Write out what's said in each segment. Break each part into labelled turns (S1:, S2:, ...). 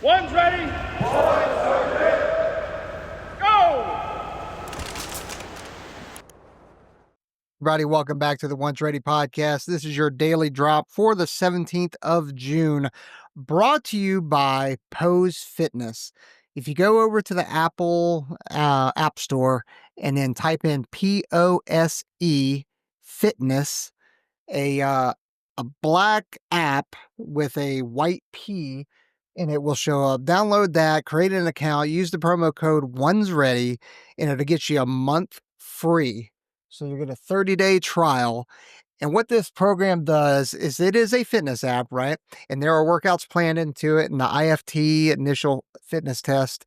S1: One's ready. One's ready. Go!
S2: Everybody, welcome back to the Once Ready podcast. This is your daily drop for the 17th of June, brought to you by Pose Fitness. If you go over to the Apple App Store and then type in POSE Fitness, a black app with a white P, and it will show up. Download that, create an account, use the promo code ONESREADY, and it'll get you a month free. So you get a 30-day trial. And what this program does is it is a fitness app, right? And there are workouts planned into it, and the IFT, initial fitness test,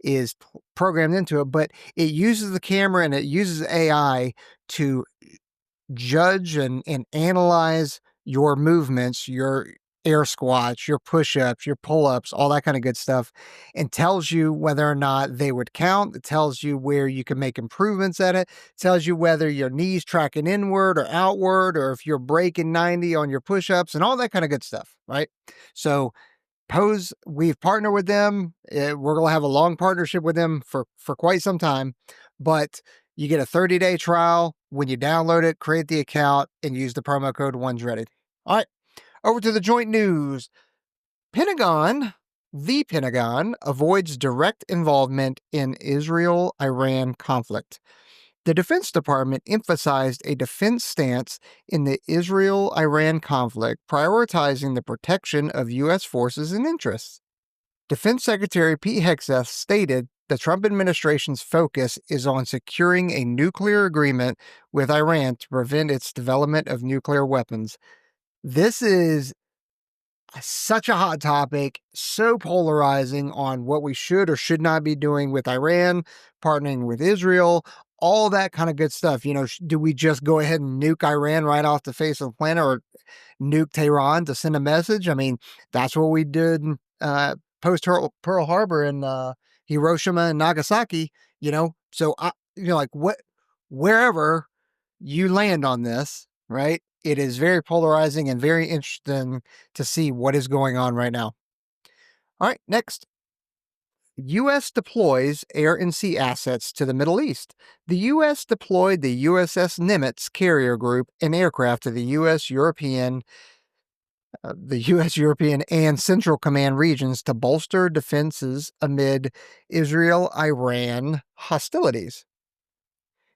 S2: is programmed into it, but it uses the camera and it uses AI to judge and analyze your movements, your air squats, your push-ups, your pull-ups, all that kind of good stuff, and tells you whether or not they would count. It tells you where you can make improvements at it. It tells you whether your knees tracking inward or outward, or if you're breaking 90 on your push-ups and all that kind of good stuff, right? So Pose, we've partnered with them. We're going to have a long partnership with them for quite some time, but you get a 30-day trial when you download it, create the account, and use the promo code ONESREADY. All right, over to the joint news. The Pentagon avoids direct involvement in Israel-Iran conflict. The Defense Department emphasized a defense stance in the Israel-Iran conflict, prioritizing the protection of U.S. forces and interests. Defense Secretary Pete Hegseth stated the Trump administration's focus is on securing a nuclear agreement with Iran to prevent its development of nuclear weapons. This is such a hot topic, so polarizing on what we should or should not be doing with Iran, partnering with Israel, all that kind of good stuff. You know, do we just go ahead and nuke Iran right off the face of the planet, or nuke Tehran to send a message? I mean, that's what we did post Pearl Harbor and Hiroshima and Nagasaki, you know? So, wherever you land on this, right? It is very polarizing and very interesting to see what is going on right now. All right, next. U.S. deploys air and sea assets to the Middle East. The U.S. deployed the USS Nimitz carrier group and aircraft to the U.S. European and Central Command regions to bolster defenses amid Israel-Iran hostilities.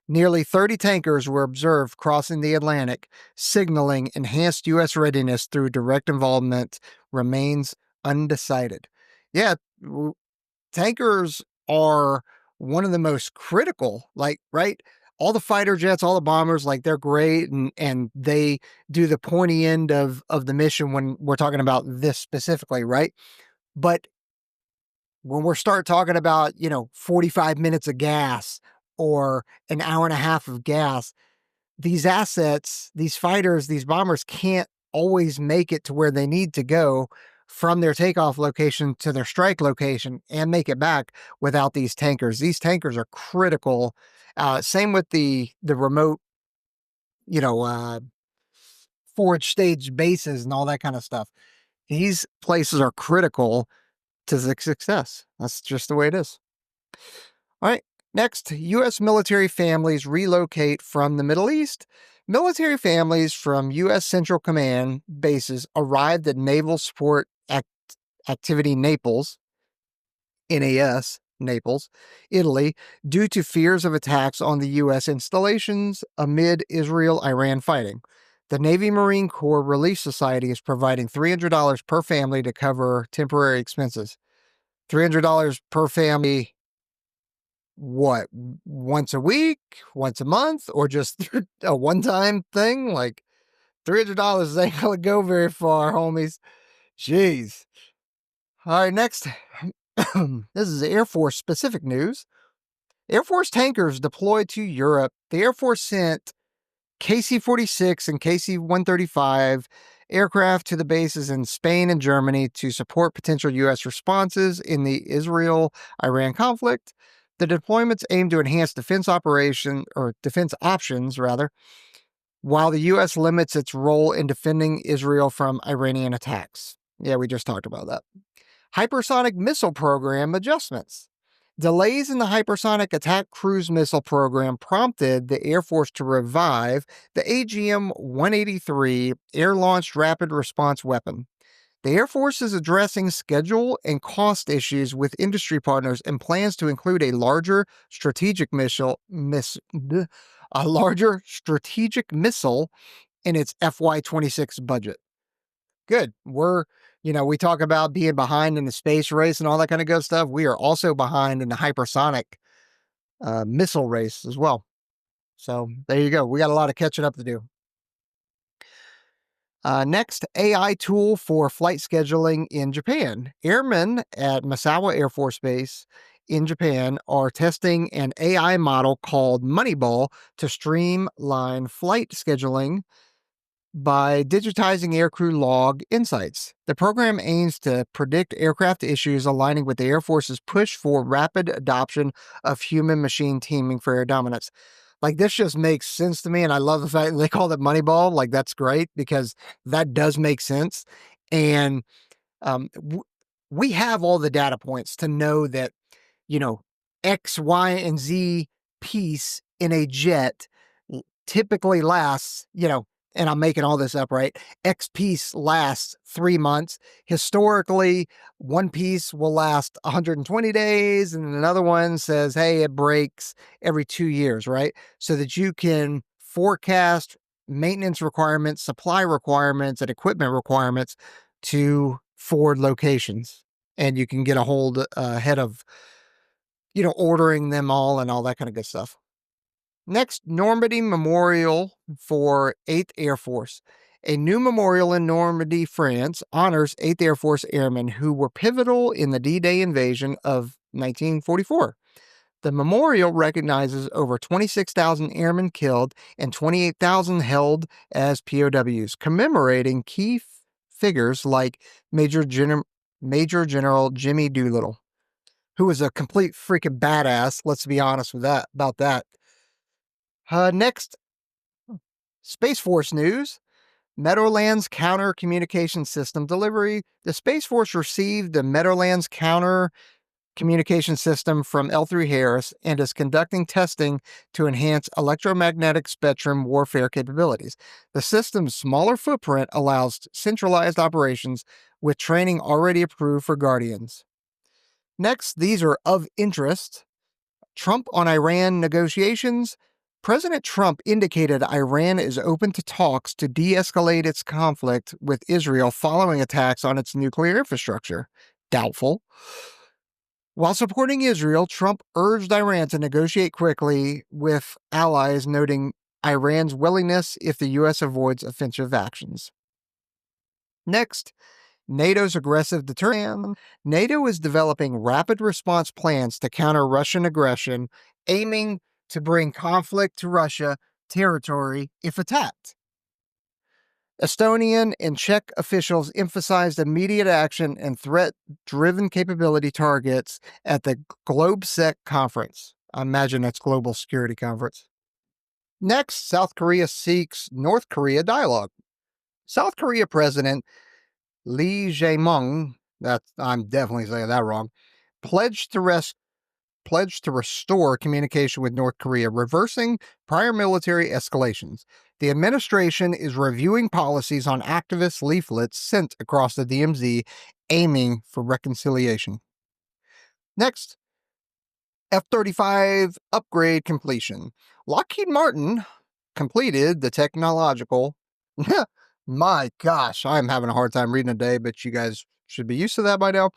S2: Nearly 30 tankers were observed crossing the Atlantic, signaling enhanced U.S. readiness through direct involvement remains undecided. Yeah, tankers are one of the most critical, right? All the fighter jets, all the bombers, they're great, and they do the pointy end of the mission when we're talking about this specifically, right? But when we're start talking about, 45 minutes of gas or an hour and a half of gas, these assets, these fighters, these bombers can't always make it to where they need to go from their takeoff location to their strike location and make it back without these tankers. These tankers are critical. Same with the remote, forward stage bases and all that kind of stuff. These places are critical to the success. That's just the way it is. All right. Next, U.S. military families relocate from the Middle East. Military families from U.S. Central Command bases arrived at Naval Support Activity Naples, NAS, Naples, Italy, due to fears of attacks on the U.S. installations amid Israel-Iran fighting. The Navy Marine Corps Relief Society is providing $300 per family to cover temporary expenses. $300 per family. What, once a week, once a month, or just a one-time thing? $300 ain't gonna go very far, homies. Jeez. All right, next. This is Air Force specific news. Air Force tankers deployed to Europe. The Air Force sent KC-46 and KC-135 aircraft to the bases in Spain and Germany to support potential U.S. responses in the Israel-Iran conflict. The deployments aim to enhance defense options, while the U.S. limits its role in defending Israel from Iranian attacks. Yeah, we just talked about that. Hypersonic missile program adjustments. Delays in the hypersonic attack cruise missile program prompted the Air Force to revive the AGM-183 air-launched rapid response weapon. The Air Force is addressing schedule and cost issues with industry partners and plans to include a larger strategic missile in its FY26 budget. Good. We talk about being behind in the space race and all that kind of good stuff. We are also behind in the hypersonic missile race as well. So there you go. We got a lot of catching up to do. Next, AI tool for flight scheduling in Japan. Airmen at Misawa Air Force Base in Japan are testing an AI model called Moneyball to streamline flight scheduling by digitizing aircrew log insights. The program aims to predict aircraft issues, aligning with the Air Force's push for rapid adoption of human-machine teaming for air dominance. Like, this just makes sense to me, and I love the fact that they call it Moneyball. Like, that's great, because that does make sense. And we have all the data points to know that, X, Y, and Z piece in a jet typically lasts, and I'm making all this up, right? X piece lasts 3 months. Historically, one piece will last 120 days, and another one says, hey, it breaks every 2 years, right? So that you can forecast maintenance requirements, supply requirements, and equipment requirements to forward locations. And you can get a hold ahead of, ordering them all and all that kind of good stuff. Next, Normandy Memorial for 8th Air Force. A new memorial in Normandy, France, honors 8th Air Force airmen who were pivotal in the D-Day invasion of 1944. The memorial recognizes over 26,000 airmen killed and 28,000 held as POWs, commemorating key figures like Major General Jimmy Doolittle, who was a complete freaking badass. Let's be honest about that. Next, Space Force news. Meadowlands Counter Communication System delivery. The Space Force received the Meadowlands Counter Communication System from L3Harris and is conducting testing to enhance electromagnetic spectrum warfare capabilities. The system's smaller footprint allows centralized operations with training already approved for Guardians. Next, these are of interest. Trump on Iran negotiations. President Trump indicated Iran is open to talks to de-escalate its conflict with Israel following attacks on its nuclear infrastructure. Doubtful. While supporting Israel, Trump urged Iran to negotiate quickly with allies, noting Iran's willingness if the U.S. avoids offensive actions. Next, NATO's aggressive deterrence. NATO is developing rapid response plans to counter Russian aggression, aiming to bring conflict to Russia territory if attacked. Estonian and Czech officials emphasized immediate action and threat-driven capability targets at the GlobeSec conference. I imagine that's Global Security Conference. Next, South Korea seeks North Korea dialogue. South Korea President Lee Jae-myung, I'm definitely saying that wrong, pledged to restore communication with North Korea, reversing prior military escalations. The administration is reviewing policies on activist leaflets sent across the DMZ, aiming for reconciliation. Next, F-35 upgrade completion. Lockheed Martin completed the technological... My gosh, I'm having a hard time reading today, but you guys should be used to that by now.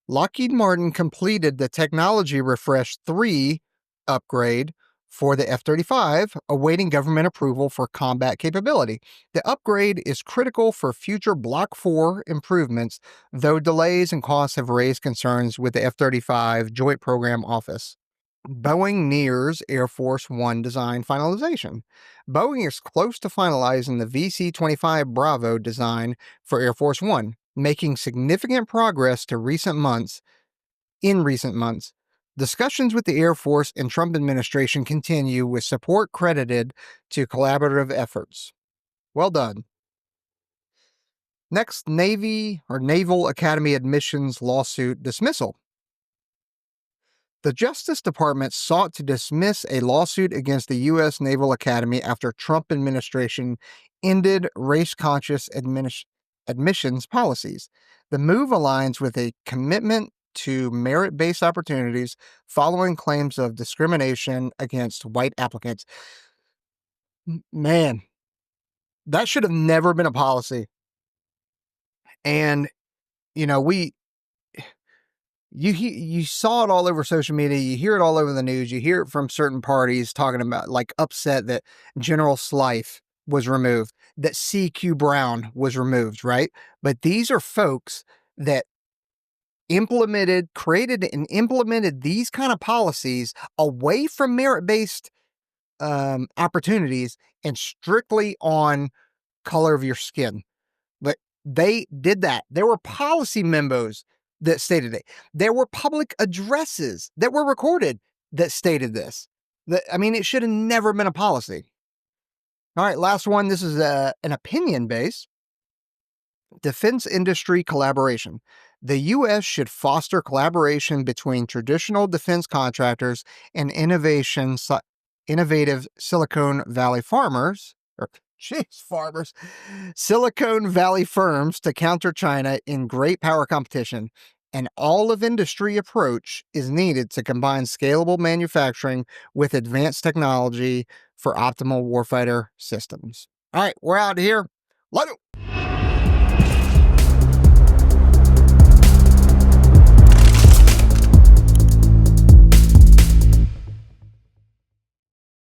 S2: Lockheed Martin completed the Technology Refresh 3 upgrade for the F-35, awaiting government approval for combat capability. The upgrade is critical for future Block 4 improvements, though delays and costs have raised concerns with the F-35 Joint Program Office. Boeing nears Air Force One design finalization. Boeing is close to finalizing the VC-25 Bravo design for Air Force One, making significant progress in recent months. Discussions with the Air Force and Trump administration continue, with support credited to collaborative efforts. Well done. Next, Naval Academy admissions lawsuit dismissal. The Justice Department sought to dismiss a lawsuit against the U.S. Naval Academy after Trump administration ended race-conscious admissions policies. The move aligns with a commitment to merit-based opportunities following claims of discrimination against white applicants. Man, that should have never been a policy. And, you know, you saw it all over social media, you hear it all over the news, you hear it from certain parties talking about, like, upset that General Slife was removed, that CQ Brown was removed, right? But these are folks that created and implemented these kind of policies away from merit-based opportunities and strictly on color of your skin. But they did that. There were policy memos that stated it. There were public addresses that were recorded that stated this. It should have never been a policy. All right, last one. This is an opinion base. Defense industry collaboration. The U.S. should foster collaboration between traditional defense contractors and innovative Silicon Valley Silicon Valley firms to counter China in great power competition. An all-of-industry approach is needed to combine scalable manufacturing with advanced technology for optimal warfighter systems. All right, we're out here. Later.